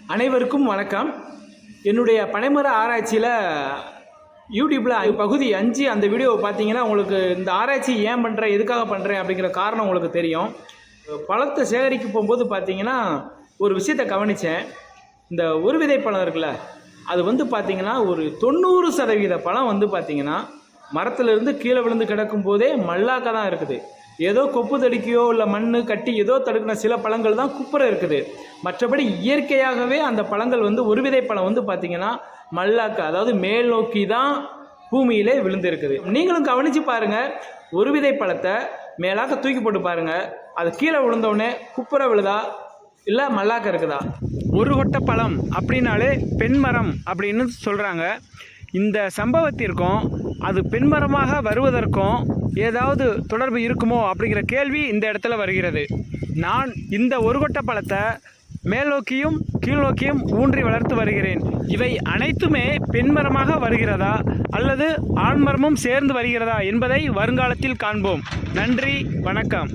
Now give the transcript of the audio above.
அனைவருக்கும் வணக்கம். என்னுடைய பனைமர ஆராய்ச்சியில் யூடியூப்பில் பகுதி 5 அந்த வீடியோவை பார்த்தீங்கன்னா உங்களுக்கு இந்த ஆராய்ச்சி ஏன் பண்ணுறேன், எதுக்காக பண்ணுறேன் அப்படிங்கிற காரணம் உங்களுக்கு தெரியும். பழத்தை சேகரிக்க போகும்போது பார்த்தீங்கன்னா ஒரு விஷயத்தை கவனித்தேன். இந்த ஒரு விதை பழம் இருக்குல்ல, அது வந்து பார்த்திங்கன்னா ஒரு 90% பழம் வந்து பார்த்திங்கன்னா மரத்துலேருந்து கீழே விழுந்து கிடக்கும் போதே மல்லாக்க தான் இருக்குது. ஏதோ கொப்பு தடுக்கியோ இல்லை மண் கட்டி ஏதோ தடுக்கின சில பழங்கள் தான் குப்புற இருக்குது. மற்றபடி இயற்கையாகவே அந்த பழங்கள் வந்து ஒரு விதை பழம் வந்து பார்த்திங்கன்னா மல்லாக்க, அதாவது மேல் நோக்கி தான் பூமியிலே விழுந்து இருக்குது. நீங்களும் கவனித்து பாருங்கள், ஒரு விதை பழத்தை மேலாக்க தூக்கி போட்டு பாருங்கள், அது கீழே விழுந்தோடனே குப்புற விழுதா இல்லை மல்லாக்க இருக்குதா? ஒரு கொட்டை பழம் அப்படின்னாலே பெண்மரம் அப்படின்னு சொல்கிறாங்க. இந்த சம்பவத்திற்கும் அது பெண்மரமாக வருவதற்கும் ஏதாவது தொடர்பு இருக்குமோ அப்படிங்கிற கேள்வி இந்த இடத்துல வருகிறது. நான் இந்த ஒரு கொட்டை பழத்தை மேல் நோக்கியும் கீழ் நோக்கியும் ஊன்றி வளர்த்து வருகிறேன். இவை அனைத்துமே பெண்மரமாக வருகிறதா அல்லது ஆண்மரமும் சேர்ந்து வருகிறதா என்பதை வருங்காலத்தில் காண்போம். நன்றி, வணக்கம்.